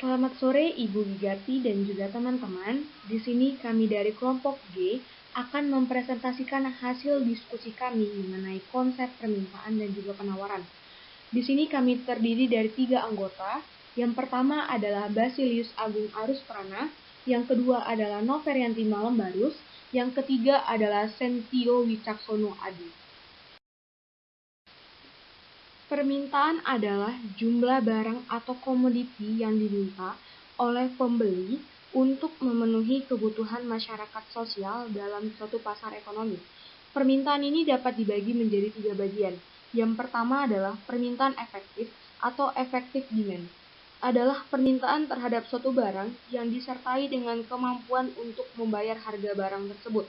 Selamat sore Ibu Wigati dan juga teman-teman. Di sini kami dari kelompok G akan mempresentasikan hasil diskusi kami mengenai konsep permintaan dan juga penawaran. Di sini kami terdiri dari 3 anggota. Yang pertama adalah Basilius Agung Arus Prana, yang kedua adalah Noverianti Malembarus, yang ketiga adalah Sentio Wicaksono Adi. Permintaan adalah jumlah barang atau komoditi yang diminta oleh pembeli untuk memenuhi kebutuhan masyarakat sosial dalam suatu pasar ekonomi. Permintaan ini dapat dibagi menjadi 3 bagian. Yang pertama adalah permintaan efektif atau effective demand. Adalah permintaan terhadap suatu barang yang disertai dengan kemampuan untuk membayar harga barang tersebut.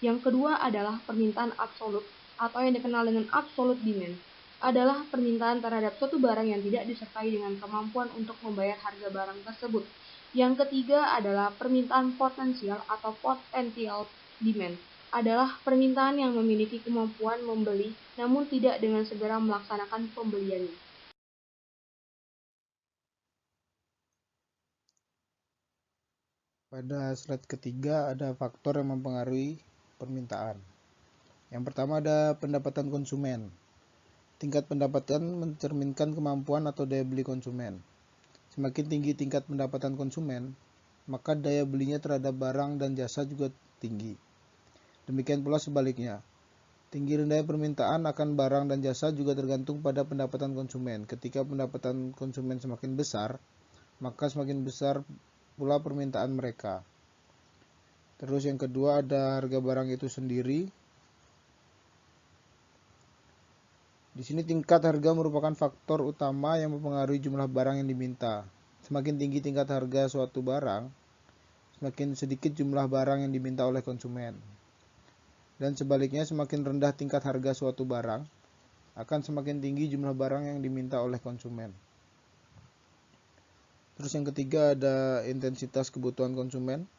Yang kedua adalah permintaan absolut atau yang dikenal dengan absolute demand. Adalah permintaan terhadap suatu barang yang tidak disertai dengan kemampuan untuk membayar harga barang tersebut. Yang ketiga adalah permintaan potensial atau potential demand. Adalah permintaan yang memiliki kemampuan membeli namun tidak dengan segera melaksanakan pembeliannya. Pada slide ketiga ada faktor yang mempengaruhi permintaan. Yang pertama ada pendapatan konsumen. Tingkat pendapatan mencerminkan kemampuan atau daya beli konsumen. Semakin tinggi tingkat pendapatan konsumen, maka daya belinya terhadap barang dan jasa juga tinggi. Demikian pula sebaliknya. Tinggi rendahnya permintaan akan barang dan jasa juga tergantung pada pendapatan konsumen. Ketika pendapatan konsumen semakin besar, maka semakin besar pula permintaan mereka. Terus yang kedua ada harga barang itu sendiri. Di sini tingkat harga merupakan faktor utama yang mempengaruhi jumlah barang yang diminta. Semakin tinggi tingkat harga suatu barang, semakin sedikit jumlah barang yang diminta oleh konsumen. Dan sebaliknya, semakin rendah tingkat harga suatu barang, akan semakin tinggi jumlah barang yang diminta oleh konsumen. Terus yang ketiga ada intensitas kebutuhan konsumen.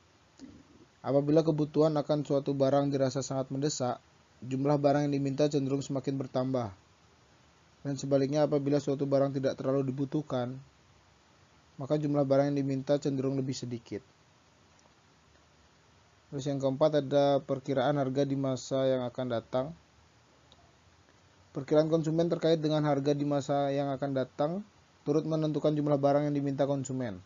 Apabila kebutuhan akan suatu barang dirasa sangat mendesak, jumlah barang yang diminta cenderung semakin bertambah. Dan sebaliknya, apabila suatu barang tidak terlalu dibutuhkan, maka jumlah barang yang diminta cenderung lebih sedikit. Terus yang keempat ada perkiraan harga di masa yang akan datang. Perkiraan konsumen terkait dengan harga di masa yang akan datang turut menentukan jumlah barang yang diminta konsumen.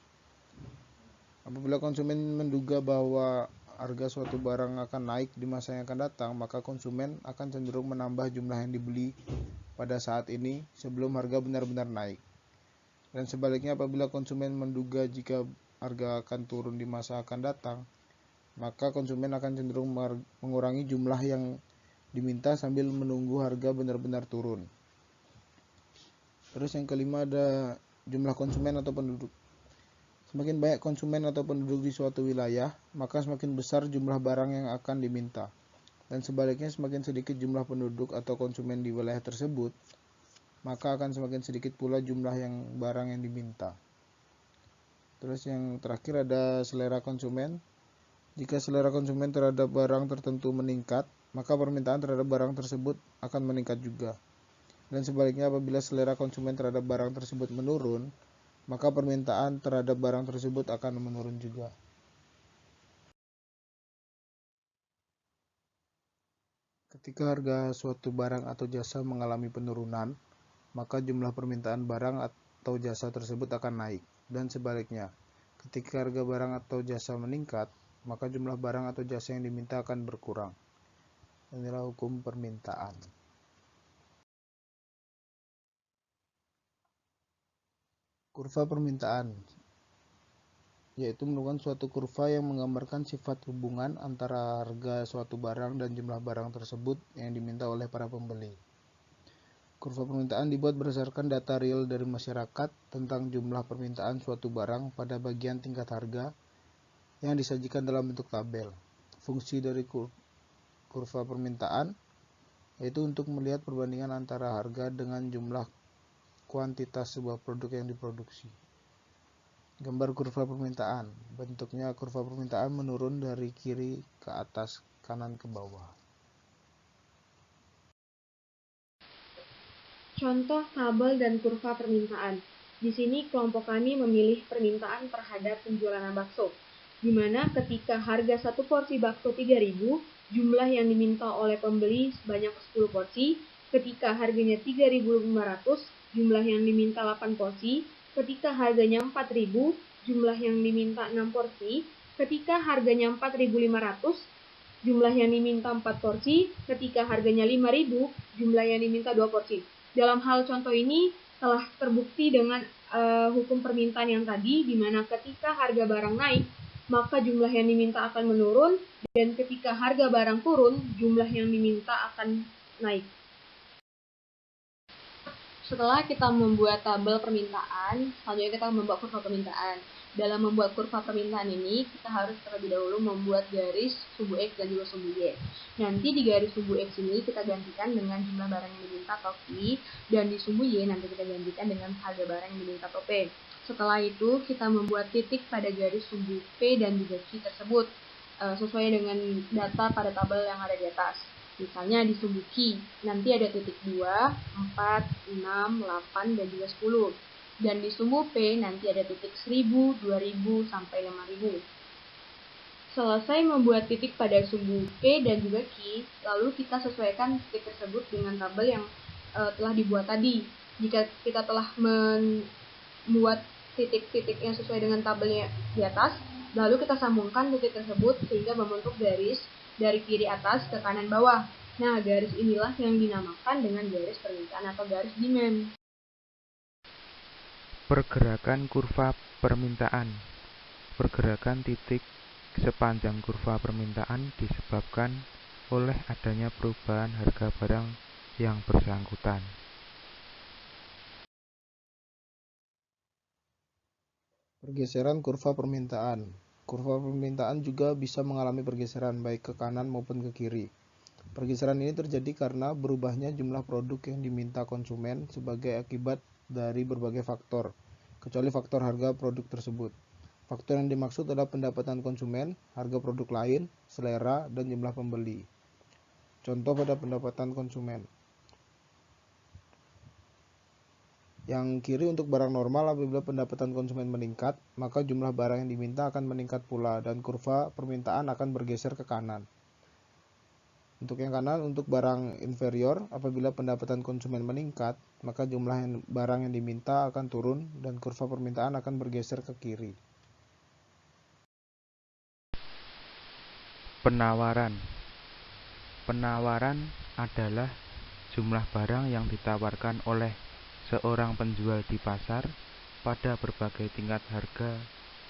Apabila konsumen menduga bahwa harga suatu barang akan naik di masa yang akan datang, maka konsumen akan cenderung menambah jumlah yang dibeli pada saat ini sebelum harga benar-benar naik. Dan sebaliknya, apabila konsumen menduga jika harga akan turun di masa akan datang, maka konsumen akan cenderung mengurangi jumlah yang diminta sambil menunggu harga benar-benar turun. Terus yang kelima ada jumlah konsumen atau penduduk. Semakin banyak konsumen atau penduduk di suatu wilayah, maka semakin besar jumlah barang yang akan diminta. Dan sebaliknya, semakin sedikit jumlah penduduk atau konsumen di wilayah tersebut, maka akan semakin sedikit pula jumlah yang barang yang diminta. Terus yang terakhir ada selera konsumen. Jika selera konsumen terhadap barang tertentu meningkat, maka permintaan terhadap barang tersebut akan meningkat juga. Dan sebaliknya, apabila selera konsumen terhadap barang tersebut menurun, maka permintaan terhadap barang tersebut akan menurun juga. Ketika harga suatu barang atau jasa mengalami penurunan, maka jumlah permintaan barang atau jasa tersebut akan naik. Dan sebaliknya, ketika harga barang atau jasa meningkat, maka jumlah barang atau jasa yang diminta akan berkurang. Inilah hukum permintaan. Kurva permintaan yaitu merupakan suatu kurva yang menggambarkan sifat hubungan antara harga suatu barang dan jumlah barang tersebut yang diminta oleh para pembeli. Kurva permintaan dibuat berdasarkan data real dari masyarakat tentang jumlah permintaan suatu barang pada bagian tingkat harga yang disajikan dalam bentuk tabel. Fungsi dari kurva permintaan yaitu untuk melihat perbandingan antara harga dengan jumlah kuantitas sebuah produk yang diproduksi. Gambar kurva permintaan. Bentuknya kurva permintaan menurun dari kiri ke atas, kanan ke bawah. Contoh tabel dan kurva permintaan. Di sini kelompok kami memilih permintaan terhadap penjualan bakso, di mana ketika harga satu porsi bakso 3.000, jumlah yang diminta oleh pembeli sebanyak 10 porsi, ketika harganya 3.500, jumlah yang diminta 8 porsi, ketika harganya 4.000, jumlah yang diminta 6 porsi, ketika harganya 4.500, jumlah yang diminta 4 porsi, ketika harganya 5.000, jumlah yang diminta 2 porsi. Dalam hal contoh ini telah terbukti dengan hukum permintaan yang tadi, di mana ketika harga barang naik, maka jumlah yang diminta akan menurun, dan ketika harga barang turun, jumlah yang diminta akan naik. Setelah kita membuat tabel permintaan, selanjutnya kita membuat kurva permintaan. Dalam membuat kurva permintaan ini, kita harus terlebih dahulu membuat garis sumbu X dan juga sumbu Y. Nanti di garis sumbu X ini kita gantikan dengan jumlah barang yang diminta atau Q, dan di sumbu Y nanti kita gantikan dengan harga barang yang diminta atau P. Setelah itu, kita membuat titik pada garis sumbu P dan juga Q tersebut, sesuai dengan data pada tabel yang ada di atas. Misalnya di sumbu Q, nanti ada titik 2, 4, 6, 8, dan juga 10. Dan di sumbu P nanti ada titik 1000, 2000, sampai 5000. Selesai membuat titik pada sumbu P dan juga Q, lalu kita sesuaikan titik tersebut dengan tabel yang telah dibuat tadi. Jika kita telah membuat titik-titik yang sesuai dengan tabelnya di atas, lalu kita sambungkan titik tersebut sehingga membentuk garis dari kiri atas ke kanan bawah. Nah, garis inilah yang dinamakan dengan garis permintaan atau garis demand. Pergerakan kurva permintaan. Pergerakan titik sepanjang kurva permintaan disebabkan oleh adanya perubahan harga barang yang bersangkutan. Pergeseran kurva permintaan. Kurva permintaan juga bisa mengalami pergeseran baik ke kanan maupun ke kiri. Pergeseran ini terjadi karena berubahnya jumlah produk yang diminta konsumen sebagai akibat dari berbagai faktor, kecuali faktor harga produk tersebut. Faktor yang dimaksud adalah pendapatan konsumen, harga produk lain, selera, dan jumlah pembeli. Contoh pada pendapatan konsumen. Yang kiri untuk barang normal, apabila pendapatan konsumen meningkat, maka jumlah barang yang diminta akan meningkat pula dan kurva permintaan akan bergeser ke kanan. Untuk yang kanan, untuk barang inferior, apabila pendapatan konsumen meningkat, maka jumlah barang yang diminta akan turun dan kurva permintaan akan bergeser ke kiri. Penawaran. Penawaran adalah jumlah barang yang ditawarkan oleh seorang penjual di pasar pada berbagai tingkat harga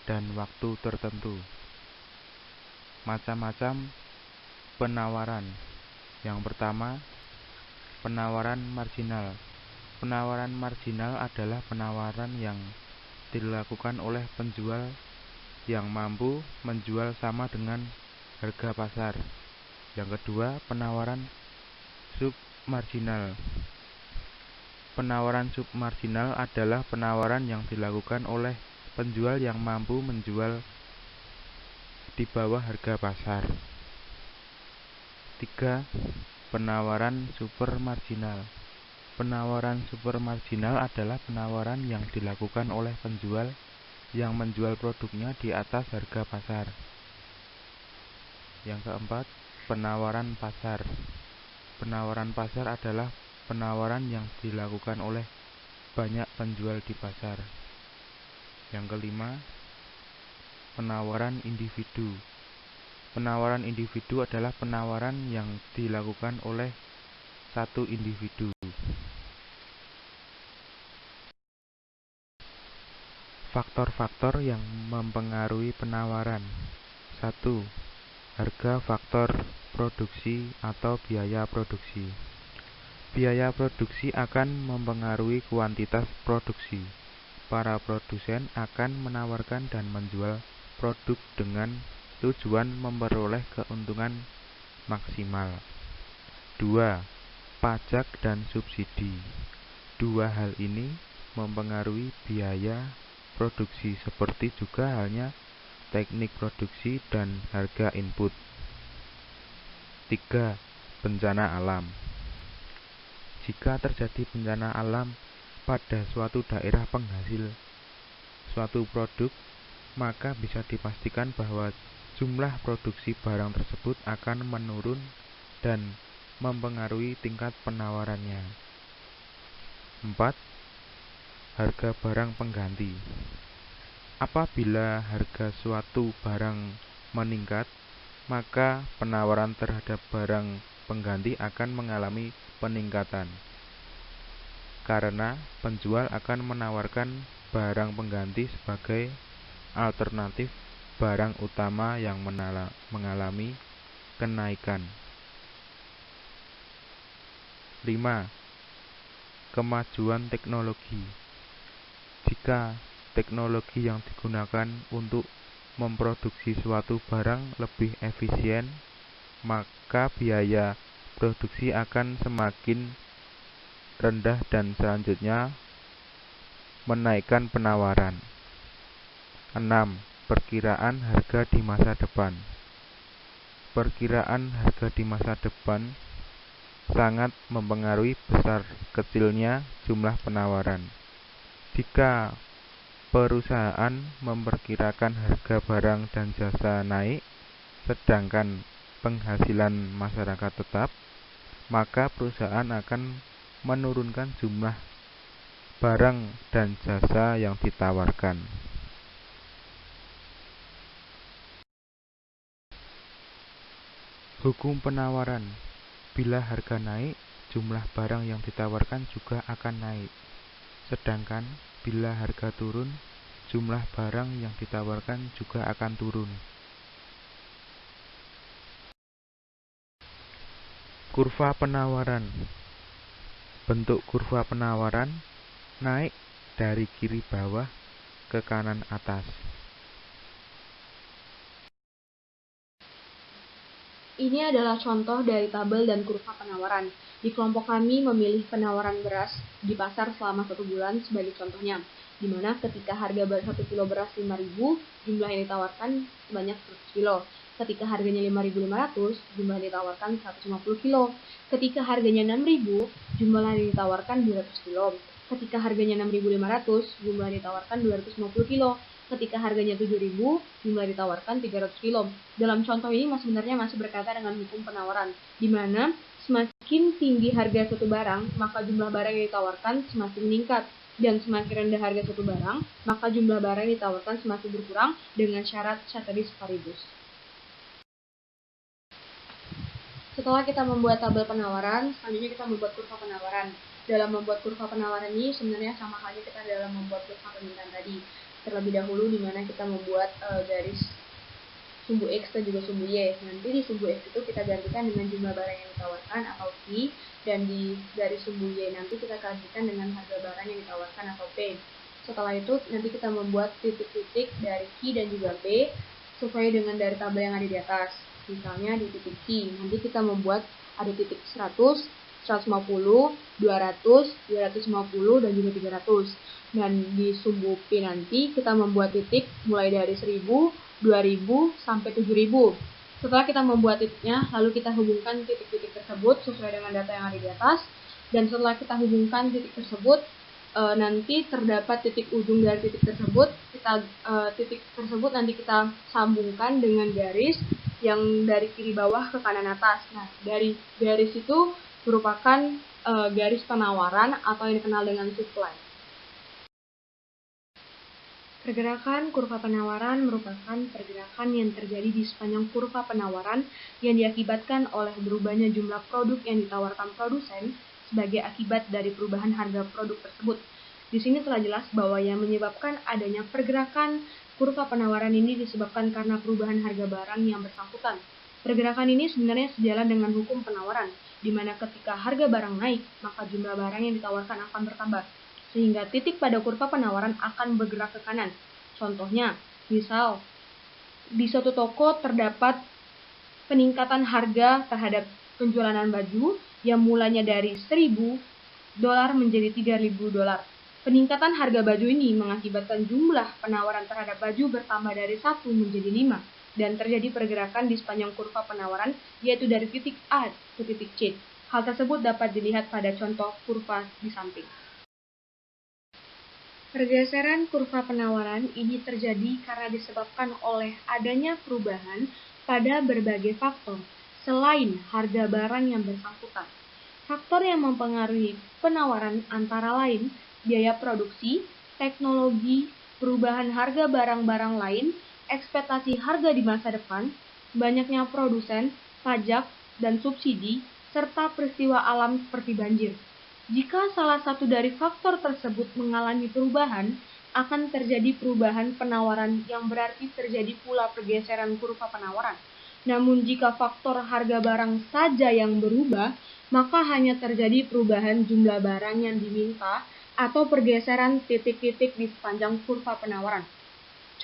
dan waktu tertentu. Macam-macam penawaran. Yang pertama, penawaran marginal. Penawaran marginal adalah penawaran yang dilakukan oleh penjual yang mampu menjual sama dengan harga pasar. Yang kedua, penawaran submarginal. Penawaran submarginal adalah penawaran yang dilakukan oleh penjual yang mampu menjual di bawah harga pasar. 3. Penawaran supermarginal. Penawaran supermarginal adalah penawaran yang dilakukan oleh penjual yang menjual produknya di atas harga pasar. Yang keempat, penawaran pasar. Penawaran pasar adalah penawaran yang dilakukan oleh banyak penjual di pasar. Yang kelima, penawaran individu. Penawaran individu adalah penawaran yang dilakukan oleh satu individu. Faktor-faktor yang mempengaruhi penawaran. 1. Harga faktor produksi atau biaya produksi. Biaya produksi akan mempengaruhi kuantitas produksi. Para produsen akan menawarkan dan menjual produk dengan tujuan memperoleh keuntungan maksimal. 2. Pajak dan subsidi. Dua hal ini mempengaruhi biaya produksi, seperti juga halnya teknik produksi dan harga input. 3. Bencana alam. Jika terjadi bencana alam, pada suatu daerah penghasil suatu produk, maka bisa dipastikan bahwa jumlah produksi barang tersebut akan menurun dan mempengaruhi tingkat penawarannya. 4. Harga barang pengganti. Apabila harga suatu barang meningkat, maka penawaran terhadap barang pengganti akan mengalami peningkatan, karena penjual akan menawarkan barang pengganti sebagai alternatif barang utama yang mengalami kenaikan. 5. Kemajuan teknologi. Jika teknologi yang digunakan untuk memproduksi suatu barang lebih efisien, maka biaya produksi akan semakin rendah dan selanjutnya menaikkan penawaran. 6. Perkiraan harga di masa depan. Perkiraan harga di masa depan sangat mempengaruhi besar kecilnya jumlah penawaran. Jika perusahaan memperkirakan harga barang dan jasa naik, sedangkan penghasilan masyarakat tetap, maka perusahaan akan menurunkan jumlah barang dan jasa yang ditawarkan. Hukum penawaran. Bila harga naik, jumlah barang yang ditawarkan juga akan naik. Sedangkan bila harga turun, jumlah barang yang ditawarkan juga akan turun. Kurva penawaran. Bentuk kurva penawaran naik dari kiri bawah ke kanan atas. Ini adalah contoh dari tabel dan kurva penawaran. Di kelompok kami memilih penawaran beras di pasar selama 1 bulan sebagai contohnya, di mana ketika harga 1 kilo beras 5.000, jumlah yang ditawarkan sebanyak 100 kilo. Ketika harganya 5.500, jumlah yang ditawarkan 150 kilo. Ketika harganya 6.000, jumlah yang ditawarkan 200 kilo. Ketika harganya 6.500, jumlah yang ditawarkan 250 kilo. Ketika harganya 7.000, jumlah ditawarkan 300 kilo. Dalam contoh ini sebenarnya masih berkaitan dengan hukum penawaran, di mana semakin tinggi harga suatu barang, maka jumlah barang yang ditawarkan semakin meningkat. Dan semakin rendah harga suatu barang, maka jumlah barang yang ditawarkan semakin berkurang dengan syarat ceteris paribus. Setelah kita membuat tabel penawaran, selanjutnya kita membuat kurva penawaran. Dalam membuat kurva penawaran ini sebenarnya sama halnya kita dalam membuat kurva permintaan tadi. Terlebih dahulu di mana kita membuat garis sumbu X dan juga sumbu Y. Nanti di sumbu X itu kita gantikan dengan jumlah barang yang ditawarkan atau Q, dan di garis sumbu Y nanti kita gantikan dengan harga barang yang ditawarkan atau P. Setelah itu nanti kita membuat titik-titik dari Q dan juga P sesuai dengan dari tabel yang ada di atas. Misalnya di titik Q, nanti kita membuat ada titik 100, 150, 200, 250, dan juga 300. Dan di sumbu P nanti kita membuat titik mulai dari 1.000, 2.000, sampai 7.000. Setelah kita membuat titiknya, lalu kita hubungkan titik-titik tersebut sesuai dengan data yang ada di atas. Dan setelah kita hubungkan titik tersebut, nanti terdapat titik ujung dari titik tersebut. Titik tersebut nanti kita sambungkan dengan garis yang dari kiri bawah ke kanan atas. Nah, dari garis itu merupakan garis penawaran atau yang dikenal dengan supply. Pergerakan kurva penawaran merupakan pergerakan yang terjadi di sepanjang kurva penawaran yang diakibatkan oleh berubahnya jumlah produk yang ditawarkan produsen sebagai akibat dari perubahan harga produk tersebut. Di sini telah jelas bahwa yang menyebabkan adanya pergerakan kurva penawaran ini disebabkan karena perubahan harga barang yang bersangkutan. Pergerakan ini sebenarnya sejalan dengan hukum penawaran, di mana ketika harga barang naik, maka jumlah barang yang ditawarkan akan bertambah, sehingga titik pada kurva penawaran akan bergerak ke kanan. Contohnya, misal di suatu toko terdapat peningkatan harga terhadap penjualan baju yang mulanya dari $1.000 menjadi $3.000. Peningkatan harga baju ini mengakibatkan jumlah penawaran terhadap baju bertambah dari 1 menjadi 5, dan terjadi pergerakan di sepanjang kurva penawaran, yaitu dari titik A ke titik C. Hal tersebut dapat dilihat pada contoh kurva di samping. Pergeseran kurva penawaran ini terjadi karena disebabkan oleh adanya perubahan pada berbagai faktor, selain harga barang yang bersangkutan. Faktor yang mempengaruhi penawaran antara lain biaya produksi, teknologi, perubahan harga barang-barang lain, ekspektasi harga di masa depan, banyaknya produsen, pajak, dan subsidi, serta peristiwa alam seperti banjir. Jika salah satu dari faktor tersebut mengalami perubahan, akan terjadi perubahan penawaran yang berarti terjadi pula pergeseran kurva penawaran. Namun jika faktor harga barang saja yang berubah, maka hanya terjadi perubahan jumlah barang yang diminta atau pergeseran titik-titik di sepanjang kurva penawaran.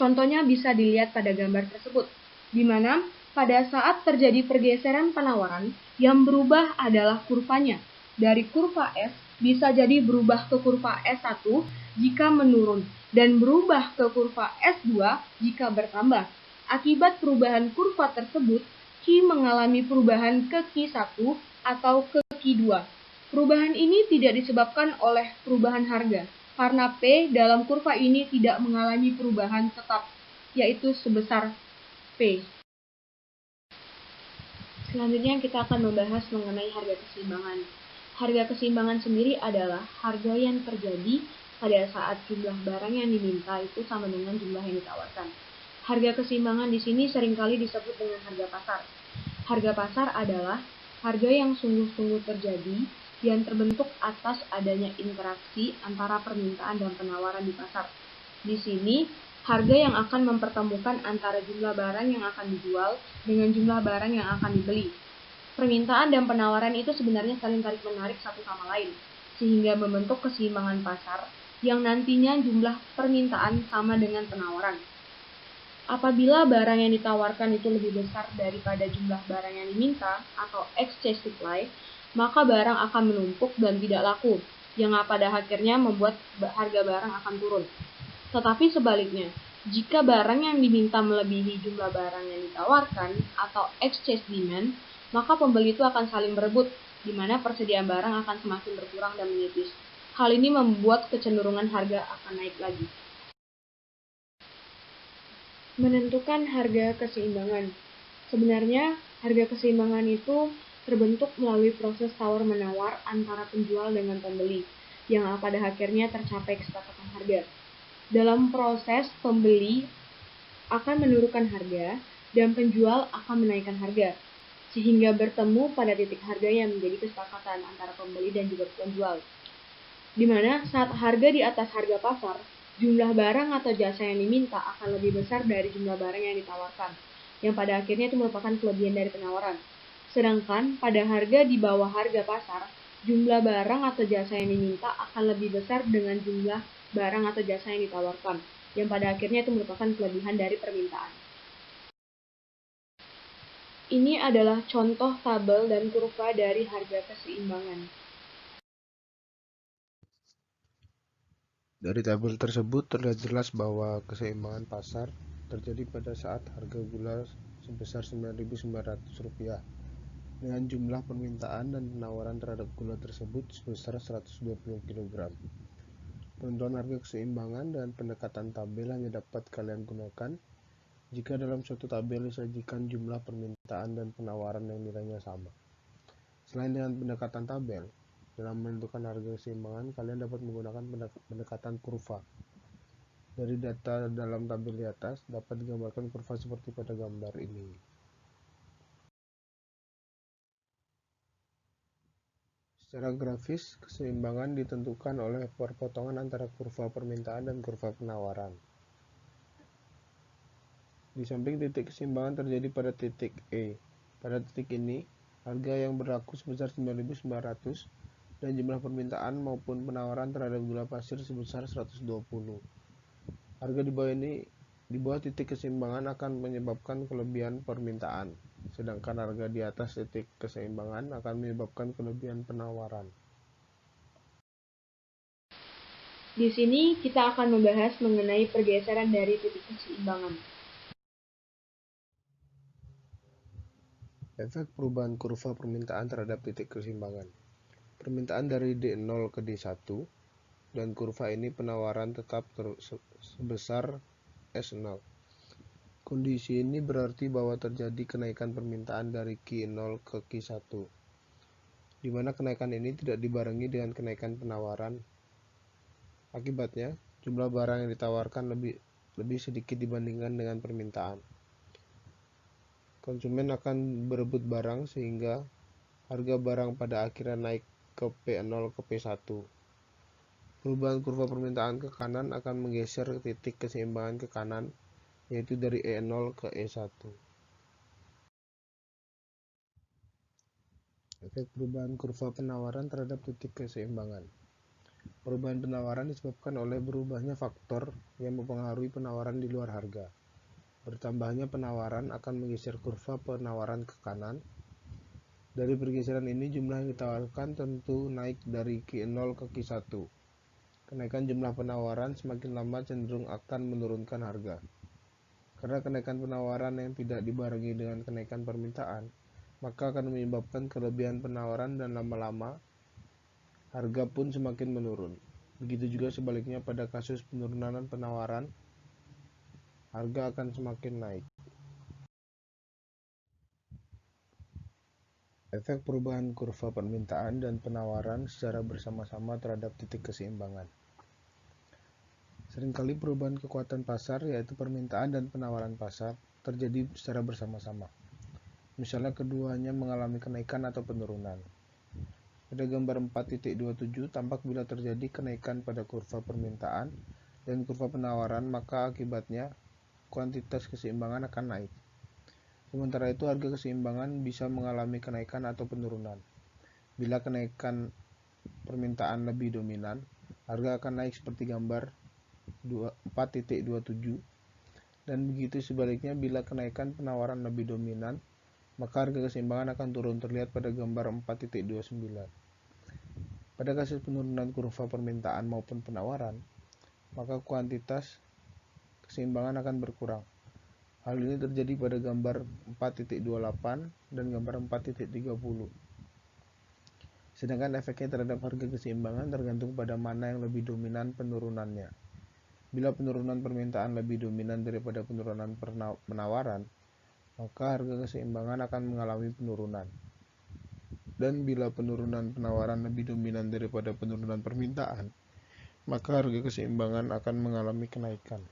Contohnya bisa dilihat pada gambar tersebut, di mana pada saat terjadi pergeseran penawaran, yang berubah adalah kurvanya. Dari kurva S bisa jadi berubah ke kurva S1 jika menurun, dan berubah ke kurva S2 jika bertambah. Akibat perubahan kurva tersebut, Q mengalami perubahan ke Q1 atau ke Q2. Perubahan ini tidak disebabkan oleh perubahan harga, karena P dalam kurva ini tidak mengalami perubahan tetap, yaitu sebesar P. Selanjutnya kita akan membahas mengenai harga keseimbangan. Harga keseimbangan sendiri adalah harga yang terjadi pada saat jumlah barang yang diminta itu sama dengan jumlah yang ditawarkan. Harga keseimbangan di sini seringkali disebut dengan harga pasar. Harga pasar adalah harga yang sungguh-sungguh terjadi yang terbentuk atas adanya interaksi antara permintaan dan penawaran di pasar. Di sini, harga yang akan mempertemukan antara jumlah barang yang akan dijual dengan jumlah barang yang akan dibeli. Permintaan dan penawaran itu sebenarnya saling tarik-menarik satu sama lain, sehingga membentuk keseimbangan pasar yang nantinya jumlah permintaan sama dengan penawaran. Apabila barang yang ditawarkan itu lebih besar daripada jumlah barang yang diminta atau excess supply, maka barang akan menumpuk dan tidak laku, yang pada akhirnya membuat harga barang akan turun. Tetapi sebaliknya, jika barang yang diminta melebihi jumlah barang yang ditawarkan atau excess demand, maka pembeli itu akan saling berebut, di mana persediaan barang akan semakin berkurang dan menipis. Hal ini membuat kecenderungan harga akan naik lagi. Menentukan harga keseimbangan. Sebenarnya, harga keseimbangan itu terbentuk melalui proses tawar-menawar antara penjual dengan pembeli, yang pada akhirnya tercapai kesepakatan harga. Dalam proses, pembeli akan menurunkan harga dan penjual akan menaikkan harga, sehingga bertemu pada titik harga yang menjadi kesepakatan antara pembeli dan juga penjual. Di mana saat harga di atas harga pasar, jumlah barang atau jasa yang diminta akan lebih besar dari jumlah barang yang ditawarkan, yang pada akhirnya itu merupakan kelebihan dari penawaran. Sedangkan pada harga di bawah harga pasar, jumlah barang atau jasa yang diminta akan lebih besar dengan jumlah barang atau jasa yang ditawarkan, yang pada akhirnya itu merupakan kelebihan dari permintaan. Ini adalah contoh tabel dan kurva dari harga keseimbangan. Dari tabel tersebut terlihat jelas bahwa keseimbangan pasar terjadi pada saat harga gula sebesar Rp9.900 dengan jumlah permintaan dan penawaran terhadap gula tersebut sebesar 120 kg. Penentuan harga keseimbangan dan pendekatan tabel hanya dapat kalian gunakan jika dalam suatu tabel disajikan jumlah permintaan dan penawaran yang nilainya sama. Selain dengan pendekatan tabel, dalam menentukan harga keseimbangan, kalian dapat menggunakan pendekatan kurva. Dari data dalam tabel di atas, dapat digambarkan kurva seperti pada gambar ini. Secara grafis, keseimbangan ditentukan oleh perpotongan antara kurva permintaan dan kurva penawaran. Di samping titik keseimbangan terjadi pada titik E. Pada titik ini, harga yang berlaku sebesar Rp9.900 dan jumlah permintaan maupun penawaran terhadap gula pasir sebesar 120. Harga di bawah titik keseimbangan akan menyebabkan kelebihan permintaan, sedangkan harga di atas titik keseimbangan akan menyebabkan kelebihan penawaran. Di sini kita akan membahas mengenai pergeseran dari titik keseimbangan. Efek perubahan kurva permintaan terhadap titik keseimbangan. Permintaan dari D0 ke D1 dan kurva ini penawaran tetap sebesar S0. Kondisi ini berarti bahwa terjadi kenaikan permintaan dari Q0 ke Q1, di mana kenaikan ini tidak dibarengi dengan kenaikan penawaran. Akibatnya, jumlah barang yang ditawarkan lebih sedikit dibandingkan dengan permintaan. Konsumen akan berebut barang sehingga harga barang pada akhirnya naik ke P0 ke P1. Perubahan kurva permintaan ke kanan akan menggeser titik keseimbangan ke kanan, yaitu dari E0 ke E1. Efek perubahan kurva penawaran terhadap titik keseimbangan. Perubahan penawaran disebabkan oleh berubahnya faktor yang mempengaruhi penawaran di luar harga. Bertambahnya penawaran akan menggeser kurva penawaran ke kanan. Dari pergeseran ini, jumlah yang ditawarkan tentu naik dari Q0 ke Q1. Kenaikan jumlah penawaran semakin lama cenderung akan menurunkan harga. Karena kenaikan penawaran yang tidak dibarengi dengan kenaikan permintaan, maka akan menyebabkan kelebihan penawaran dan lama-lama harga pun semakin menurun. Begitu juga sebaliknya pada kasus penurunan penawaran, harga akan semakin naik. Efek perubahan kurva permintaan dan penawaran secara bersama-sama terhadap titik keseimbangan. Seringkali perubahan kekuatan pasar, yaitu permintaan dan penawaran pasar, terjadi secara bersama-sama. Misalnya keduanya mengalami kenaikan atau penurunan. Pada gambar 4.27 tampak bila terjadi kenaikan pada kurva permintaan dan kurva penawaran, maka akibatnya kuantitas keseimbangan akan naik. Sementara itu harga keseimbangan bisa mengalami kenaikan atau penurunan. Bila kenaikan permintaan lebih dominan, harga akan naik seperti gambar 4.27, dan begitu sebaliknya bila kenaikan penawaran lebih dominan, maka harga keseimbangan akan turun, terlihat pada gambar 4.29. Pada kasus penurunan kurva permintaan maupun penawaran, maka kuantitas keseimbangan akan berkurang. Hal ini terjadi pada gambar 4.28 dan gambar 4.30. Sedangkan efeknya terhadap harga keseimbangan tergantung pada mana yang lebih dominan penurunannya. Bila penurunan permintaan lebih dominan daripada penurunan penawaran, maka harga keseimbangan akan mengalami penurunan. Dan bila penurunan penawaran lebih dominan daripada penurunan permintaan, maka harga keseimbangan akan mengalami kenaikan.